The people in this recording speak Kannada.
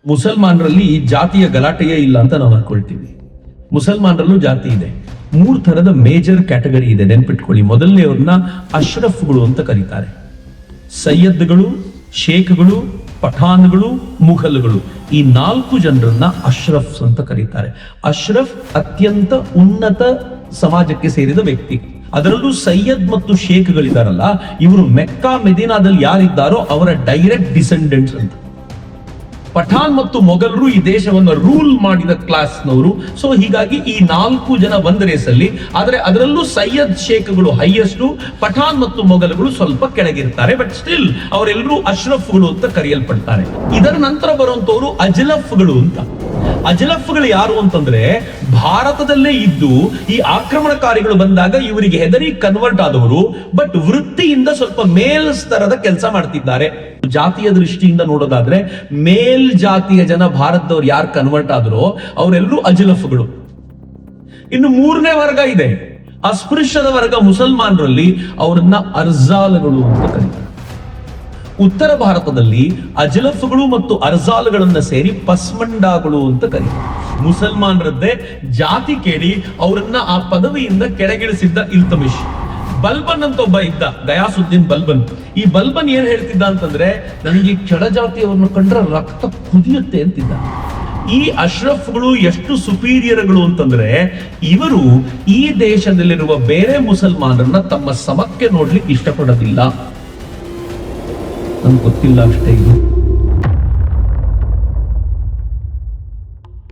ಮುಸಲ್ಮಾನರಲ್ಲಿ ಜಾತಿಯ ಗಲಾಟೆಯೇ ಇಲ್ಲ ಅಂತ ನಾವು ಅನ್ಕೊಳ್ತೀವಿ. ಮುಸಲ್ಮಾನರಲ್ಲೂ ಜಾತಿ ಇದೆ. 3 ತರದ ಮೇಜರ್ ಕ್ಯಾಟಗರಿ ಇದೆ, ನೆನ್ಪಿಟ್ಕೊಳ್ಳಿ. ಮೊದಲನೇವ್ರನ್ನ ಅಶ್ರಫ್ಗಳು ಅಂತ ಕರೀತಾರೆ. ಸೈಯದ್ಗಳು, ಶೇಖ್ಗಳು, ಪಠಾನ್ಗಳು, ಮುಘಲ್ಗಳು, ಈ 4 ಜನರನ್ನ ಅಶ್ರಫ್ಸ್ ಅಂತ ಕರೀತಾರೆ. ಅಶ್ರಫ್ ಅತ್ಯಂತ ಉನ್ನತ ಸಮಾಜಕ್ಕೆ ಸೇರಿದ ವ್ಯಕ್ತಿ. ಅದರಲ್ಲೂ ಸೈಯದ್ ಮತ್ತು ಶೇಖ್ಗಳಿದಾರಲ್ಲ, ಇವರು ಮೆಕ್ಕಾ ಮೆದಿನಾದಲ್ಲಿ ಯಾರಿದ್ದಾರೋ ಅವರ ಡೈರೆಕ್ಟ್ ಡಿಸೆಂಡೆಂಟ್ಸ್ ಅಂತ. ಪಠಾನ್ ಮತ್ತು ಮೊಘಲರು ಈ ದೇಶವನ್ನು ರೂಲ್ ಮಾಡಿದ ಕ್ಲಾಸ್ನವರು. ಸೊ ಹೀಗಾಗಿ ಈ 4 ಜನ ಒಂದ್ ರೇಸಲ್ಲಿ, ಆದ್ರೆ ಅದರಲ್ಲೂ ಸೈಯದ್ ಶೇಖ್ಗಳು ಹೈಯೆಸ್ಟ್, ಪಠಾನ್ ಮತ್ತು ಮೊಘಲಗಳು ಸ್ವಲ್ಪ ಕೆಳಗಿರ್ತಾರೆ. ಬಟ್ ಸ್ಟಿಲ್ ಅವರೆಲ್ಲರೂ ಅಶ್ರಫ್ಗಳು ಅಂತ ಕರೆಯಲ್ಪಡ್ತಾರೆ. ಇದರ ನಂತರ ಬರುವಂತವರು ಅಜ್ಲಫ್ಗಳು ಅಂತ. ಅಜ್ಲಫ್ಗಳು ಯಾರು ಅಂತಂದ್ರೆ, ಭಾರತದಲ್ಲೇ ಇದ್ದು ಈ ಆಕ್ರಮಣಕಾರಿಗಳು ಬಂದಾಗ ಇವರಿಗೆ ಹೆದರಿ ಕನ್ವರ್ಟ್ ಆದವರು, ಬಟ್ ವೃತ್ತಿಯಿಂದ ಸ್ವಲ್ಪ ಮೇಲ್ ಸ್ತರದ ಕೆಲಸ ಮಾಡ್ತಿದ್ದಾರೆ. ಜಾತಿಯ ದೃಷ್ಟಿಯಿಂದ ನೋಡೋದಾದ್ರೆ ಮೇಲ್ ಜಾತಿಯ ಜನ ಭಾರತದವ್ರು ಯಾರು ಕನ್ವರ್ಟ್ ಆದ್ರೋ ಅವರೆಲ್ಲರೂ ಅಜ್ಲಫ್ಗಳು. ಇನ್ನು 3ನೇ ವರ್ಗ ಇದೆ, ಅಸ್ಪೃಶ್ಯದ ವರ್ಗ ಮುಸಲ್ಮಾನರಲ್ಲಿ, ಅವರನ್ನ ಅರ್ಜಾಲ್ಗಳು ಅಂತ ಕರೀತಾರೆ. ಉತ್ತರ ಭಾರತದಲ್ಲಿ ಅಜ್ಲಫ್ಗಳು ಮತ್ತು ಅರ್ಜಾಲ್ಗಳನ್ನ ಸೇರಿ ಪಸ್ಮಂಡಾಗಳು ಅಂತ ಕರೀತಾರೆ. ಮುಸಲ್ಮಾನರದ್ದೇ ಜಾತಿ ಕೇಳಿ ಅವರನ್ನ ಆ ಪದವಿಯಿಂದ ಕೆಳಗಿಳಿಸಿದ್ದ ಇಲ್ತಮಿಶ್. ಬಲ್ಬನ್ ಅಂತ ಒಬ್ಬ ಇದ್ದ, ಗಯಾಸುದ್ದೀನ್ ಬಲ್ಬನ್. ಈ ಬಲ್ಬನ್ ಏನ್ ಹೇಳ್ತಿದ್ದ ಅಂತಂದ್ರೆ, ನನಗೆ ಕೆಳಜಾತಿಯವ್ರನ್ನ ಕಂಡ್ರೆ ರಕ್ತ ಕುದಿಯುತ್ತೆ ಅಂತಿದ್ದ. ಈ ಅಶ್ರಫ್ಗಳು ಎಷ್ಟು ಸುಪೀರಿಯರ್ಗಳು ಅಂತಂದ್ರೆ, ಇವರು ಈ ದೇಶದಲ್ಲಿರುವ ಬೇರೆ ಮುಸಲ್ಮಾನರನ್ನ ತಮ್ಮ ಸಮಕ್ಕೆ ನೋಡ್ಲಿಕ್ಕೆ ಇಷ್ಟಪಡೋದಿಲ್ಲ. ನನ್ಗೆ ಗೊತ್ತಿಲ್ಲ ಅಷ್ಟೇ ಇದು.